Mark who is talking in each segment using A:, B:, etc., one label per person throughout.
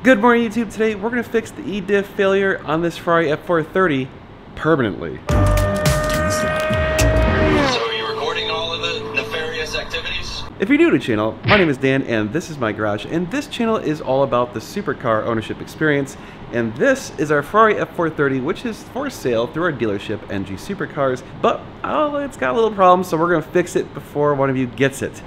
A: Good morning, YouTube. Today we're going to fix the E-diff failure on this Ferrari F430 permanently.
B: So are you recording all of the nefarious activities?
A: If you're new to the channel, my name is Dan and this is my garage, and this channel is all about the supercar ownership experience, and this is our Ferrari F430, which is for sale through our dealership NG Supercars, but it's got a little problem, so we're going to fix it before one of you gets it.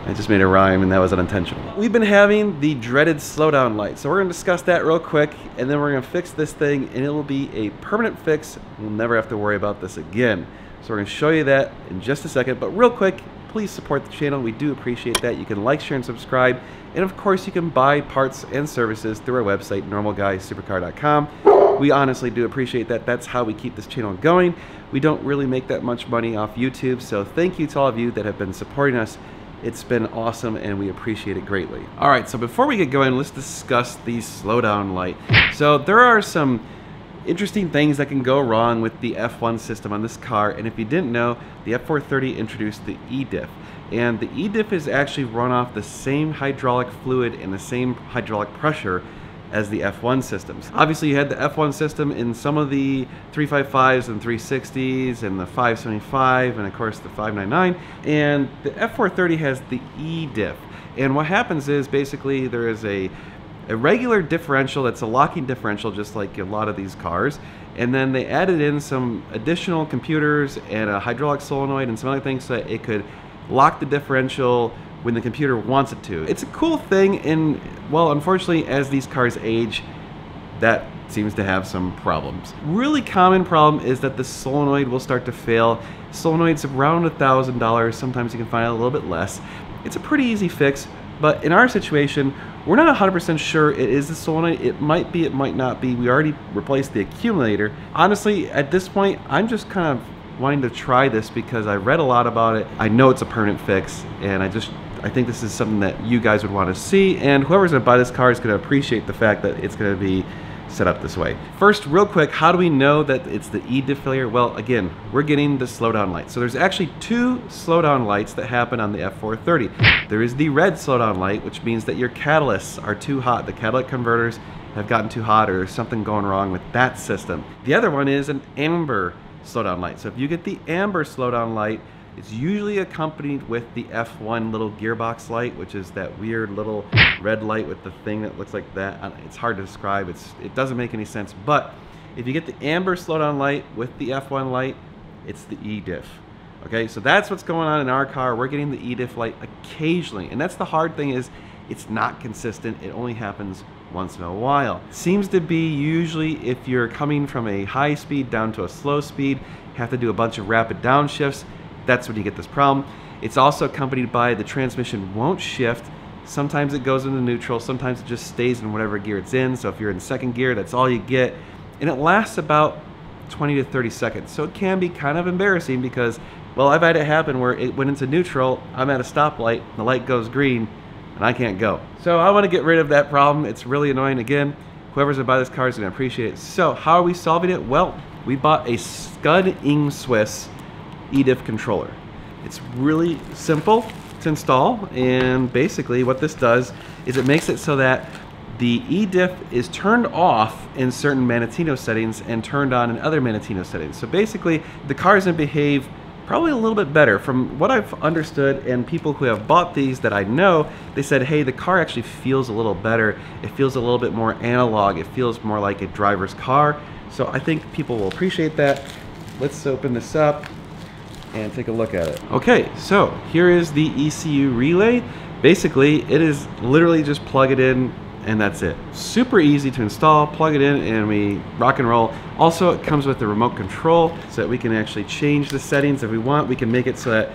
A: I just made a rhyme and that was unintentional. We've been having the dreaded slowdown light, so we're going to discuss that real quick and then we're going to fix this thing and it will be a permanent fix. We'll never have to worry about this again. So we're going to show you that in just a second, but real quick, please support the channel. We do appreciate that. You can like, share, and subscribe, and of course you can buy parts and services through our website, normalguysupercar.com. We honestly do appreciate that. That's how we keep this channel going. We don't really make that much money off YouTube, so thank you to all of you that have been supporting us. It's been awesome and we appreciate it greatly. All right, so before we get going, let's discuss the slowdown light. So there are some interesting things that can go wrong with the F1 system on this car, and if you didn't know, the F430 introduced the E-diff. And the E-diff is actually run off the same hydraulic fluid and the same hydraulic pressure as the F1 systems. Obviously you had the F1 system in some of the 355s and 360s and the 575 and of course the 599, and the F430 has the E-diff. And what happens is basically there is a regular differential that's a locking differential just like a lot of these cars, and then they added in some additional computers and a hydraulic solenoid and some other things so that it could lock the differential when the computer wants it to. It's a cool thing, and well, unfortunately, as these cars age, that seems to have some problems. Really common problem is that the solenoid will start to fail. Solenoid's around $1,000, sometimes you can find it a little bit less. It's a pretty easy fix, but in our situation, we're not 100% sure it is the solenoid. It might be, it might not be. We already replaced the accumulator. Honestly, at this point, I'm just kind of wanting to try this because I read a lot about it. I know it's a permanent fix, and I think this is something that you guys would want to see, and whoever's going to buy this car is going to appreciate the fact that it's going to be set up this way. First, real quick, how do we know that it's the E-diff failure? Well, again, we're getting the slowdown light. So there's actually two slowdown lights that happen on the F430. There is the red slowdown light, which means that your catalysts are too hot. The catalytic converters have gotten too hot, or there's something going wrong with that system. The other one is an amber slowdown light. So if you get the amber slowdown light, it's usually accompanied with the F1 little gearbox light, which is that weird little red light with the thing that looks like that. It's hard to describe. It doesn't make any sense. But if you get the amber slowdown light with the F1 light, it's the E-diff. Okay, so that's what's going on in our car. We're getting the E-diff light occasionally, and that's the hard thing, is it's not consistent. It only happens once in a while. Seems to be usually if you're coming from a high speed down to a slow speed, you have to do a bunch of rapid downshifts. That's when you get this problem. It's also accompanied by the transmission won't shift. Sometimes it goes into neutral, sometimes it just stays in whatever gear it's in. So if you're in second gear, that's all you get. And it lasts about 20 to 30 seconds. So it can be kind of embarrassing because, well, I've had it happen where it went into neutral, I'm at a stoplight, the light goes green, and I can't go. So I want to get rid of that problem. It's really annoying. Again, whoever's gonna buy this car is gonna appreciate it. So how are we solving it? Well, we bought a Scud Swiss E-diff controller. It's really simple to install, and basically what this does is it makes it so that the E-diff is turned off in certain Manettino settings and turned on in other Manettino settings. So basically the car is going to behave probably a little bit better. From what I've understood, and people who have bought these that I know, they said, hey, the car actually feels a little better. It feels a little bit more analog. It feels more like a driver's car. So I think people will appreciate that. Let's open this up and take a look at it. Okay, so here is the ECU relay. Basically, it is literally just plug it in and that's it. Super easy to install, plug it in and we rock and roll. Also, it comes with the remote control so that we can actually change the settings if we want. We can make it so that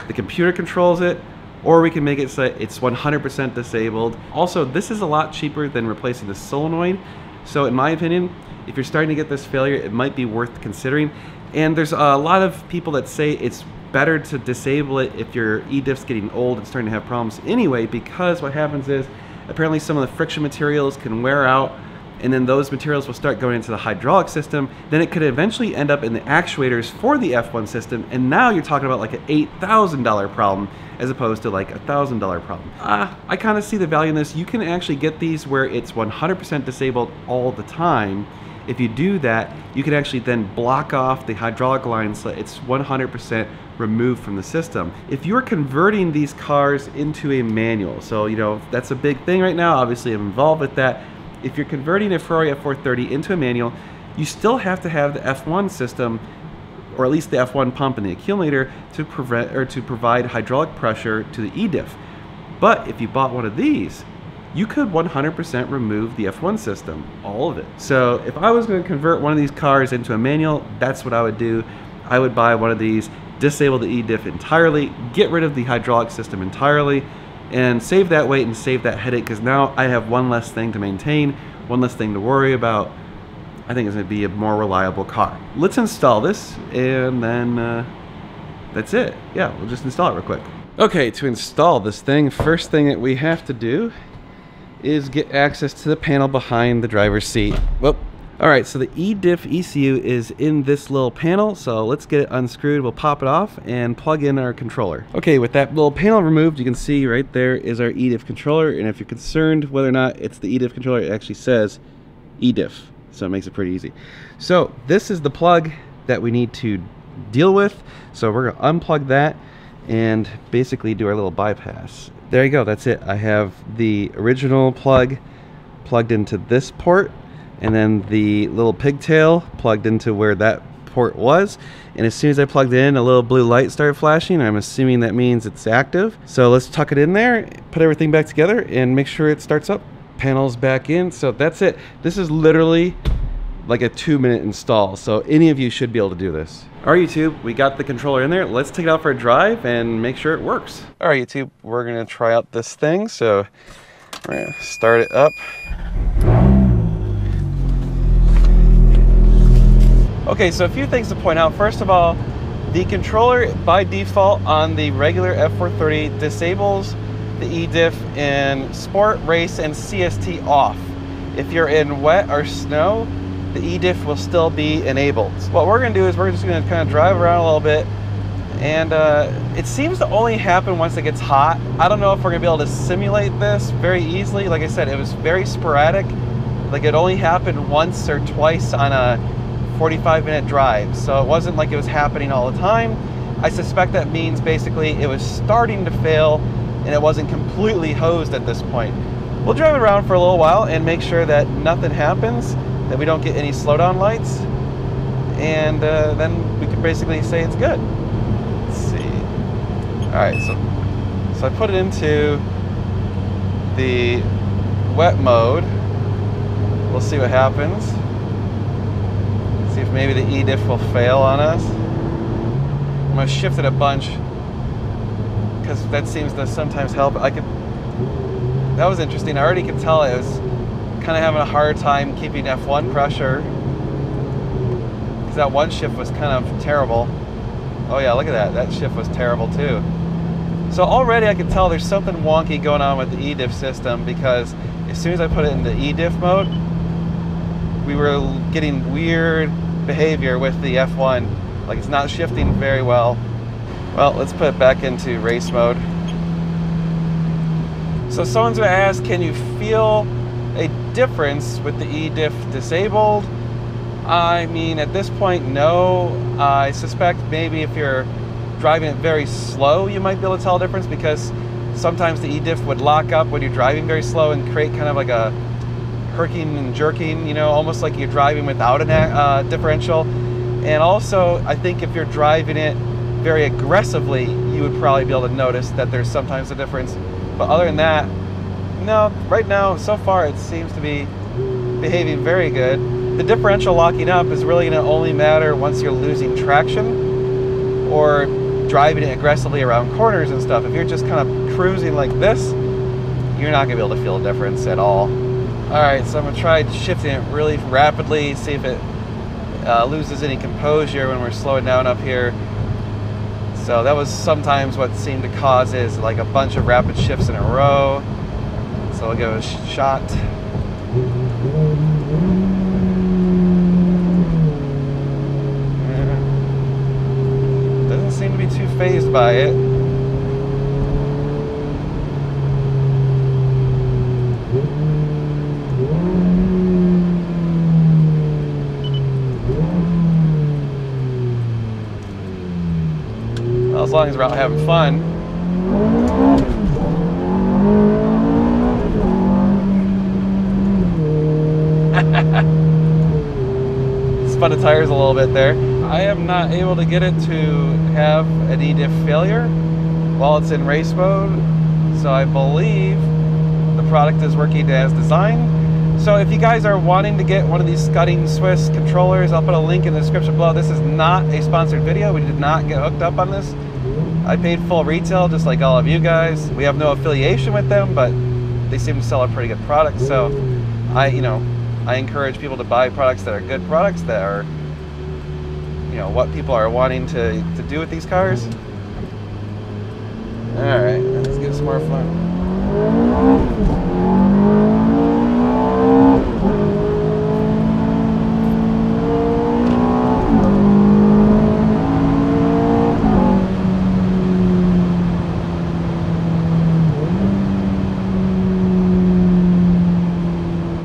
A: the computer controls it, or we can make it so that it's 100% disabled. Also, this is a lot cheaper than replacing the solenoid. So in my opinion, if you're starting to get this failure, it might be worth considering. And there's a lot of people that say it's better to disable it if your E-diff's getting old and starting to have problems anyway, because what happens is apparently some of the friction materials can wear out and then those materials will start going into the hydraulic system. Then it could eventually end up in the actuators for the F1 system, and now you're talking about like an $8,000 problem as opposed to like a $1,000 problem. I kind of see the value in this. You can actually get these where it's 100% disabled all the time. If you do that, you can actually then block off the hydraulic line so it's 100% removed from the system. If you're converting these cars into a manual, so you know that's a big thing right now, obviously I'm involved with that. If you're converting a Ferrari F430 into a manual, you still have to have the F1 system, or at least the F1 pump and the accumulator, to provide hydraulic pressure to the E-diff. But if you bought one of these, you could 100% remove the F1 system, all of it. So if I was going to convert one of these cars into a manual, that's what I would do. I would buy one of these, disable the E-diff entirely, get rid of the hydraulic system entirely, and save that weight and save that headache, because now I have one less thing to maintain, one less thing to worry about. I think it's going to be a more reliable car. Let's install this, and then that's it. Yeah, we'll just install it real quick. Okay, to install this thing, first thing that we have to do is get access to the panel behind the driver's seat. Whoop. Alright, so the E-diff ECU is in this little panel, so let's get it unscrewed. We'll pop it off and plug in our controller. Okay, with that little panel removed, you can see right there is our E-diff controller, and if you're concerned whether or not it's the E-diff controller, it actually says E-diff, so it makes it pretty easy. So this is the plug that we need to deal with, so we're going to unplug that and basically do our little bypass. There you go, that's it. I have the original plug plugged into this port, and then the little pigtail plugged into where that port was, and as soon as I plugged it in, a little blue light started flashing. I'm assuming that means it's active. So let's tuck it in there, put everything back together, and make sure it starts up. Panels back in, so that's it. This is literally like a 2-minute install, so any of you should be able to do this. Alright YouTube, we got the controller in there. Let's take it out for a drive and make sure it works. Alright YouTube, we're gonna try out this thing, so we're gonna start it up. Okay, so a few things to point out. First of all, the controller by default on the regular F430 disables the E-diff in Sport, Race, and CST off. If you're in wet or snow, the E-diff will still be enabled. What we're gonna do is we're just gonna kind of drive around a little bit, and it seems to only happen once it gets hot. I don't know if we're gonna be able to simulate this very easily. Like I said, it was very sporadic. Like it only happened once or twice on a 45-minute drive, so it wasn't like it was happening all the time. I suspect that means basically it was starting to fail and it wasn't completely hosed at this point. We'll drive it around for a little while and make sure that nothing happens, that we don't get any slowdown lights, and then we can basically say it's good. Let's see. Alright, so I put it into the wet mode. We'll see what happens. See if maybe the E-diff will fail on us. I'm going to shift it a bunch because that seems to sometimes help. That was interesting. I already could tell it was kind of having a hard time keeping F1 pressure because that one shift was kind of terrible. Oh yeah, look at that. That shift was terrible too. So already I could tell there's something wonky going on with the E-diff system, because as soon as I put it in the E-diff mode, we were getting weird behavior with the F1. Like it's not shifting very well. Well, let's put it back into race mode. So someone's gonna ask, can you feel a difference with the E-diff disabled? I mean, at this point, no. I suspect maybe if you're driving it very slow, you might be able to tell a difference, because sometimes the E-diff would lock up when you're driving very slow and create kind of like a herking and jerking, you know, almost like you're driving without a differential. And also, I think if you're driving it very aggressively, you would probably be able to notice that there's sometimes a difference. But other than that, no, right now, so far, it seems to be behaving very good. The differential locking up is really going to only matter once you're losing traction or driving it aggressively around corners and stuff. If you're just kind of cruising like this, you're not going to be able to feel a difference at all. Alright, so I'm going to try shifting it really rapidly, see if it loses any composure when we're slowing down up here. So that was sometimes what seemed to cause is like a bunch of rapid shifts in a row. So I'll give it a shot. confused by it. Well, as long as we're out having fun. Spun the tires a little bit there. I am not able to get it to have an e-diff failure while it's in race mode, so I believe the product is working as designed. So if you guys are wanting to get one of these Scudding Swiss controllers, I'll put a link in the description below. This is not a sponsored video. We did not get hooked up on this. I paid full retail just like all of you guys. We have no affiliation with them, but they seem to sell a pretty good product. So I encourage people to buy products that are good products, that are, what people are wanting to do with these cars. All right, let's get some more fun.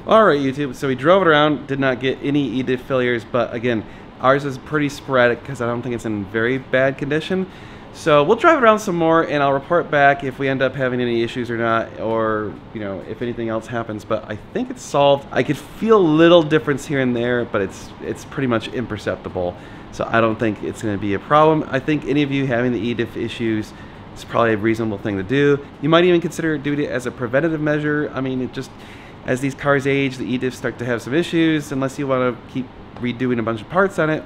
A: Alright YouTube, so we drove it around, did not get any e-diff failures, but again, ours is pretty sporadic because I don't think it's in very bad condition. So we'll drive it around some more and I'll report back if we end up having any issues or not, or if anything else happens, but I think it's solved. I could feel a little difference here and there, but it's pretty much imperceptible. So I don't think it's going to be a problem. I think any of you having the e-diff issues, it's probably a reasonable thing to do. You might even consider doing it as a preventative measure. I mean, as these cars age, the e-diffs start to have some issues, unless you want to keep redoing a bunch of parts on it,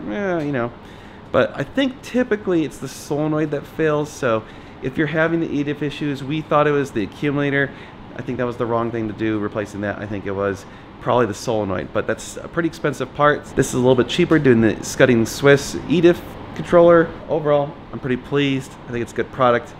A: But I think typically it's the solenoid that fails, so if you're having the e-diff issues, we thought it was the accumulator. I think that was the wrong thing to do, replacing that. I think it was probably the solenoid, but that's a pretty expensive part. This is a little bit cheaper doing the Scudding Swiss e-diff controller. Overall, I'm pretty pleased. I think it's a good product.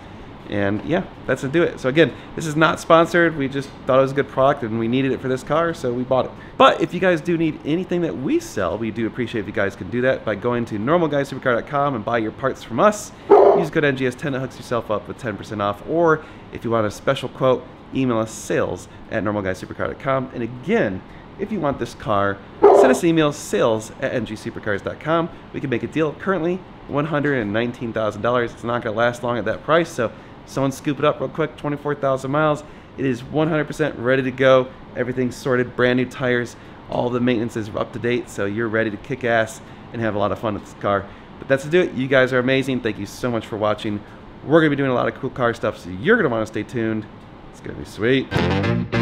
A: And yeah, that's to do it. So again, this is not sponsored. We just thought it was a good product and we needed it for this car, so we bought it. But if you guys do need anything that we sell, we do appreciate if you guys can do that by going to normalguysupercar.com and buy your parts from us. Use code NGS10 to hook yourself up with 10% off. Or if you want a special quote, email us sales@normalguysupercar.com. And again, if you want this car, send us an email, sales@ngsupercars.com. We can make a deal. Currently, $119,000. It's not going to last long at that price, so someone scoop it up real quick. 24,000 miles. It is 100% ready to go. Everything's sorted, brand new tires. All the maintenance is up to date, so you're ready to kick ass and have a lot of fun with this car. But that's to do it. You guys are amazing. Thank you so much for watching. We're going to be doing a lot of cool car stuff, so you're going to want to stay tuned. It's going to be sweet.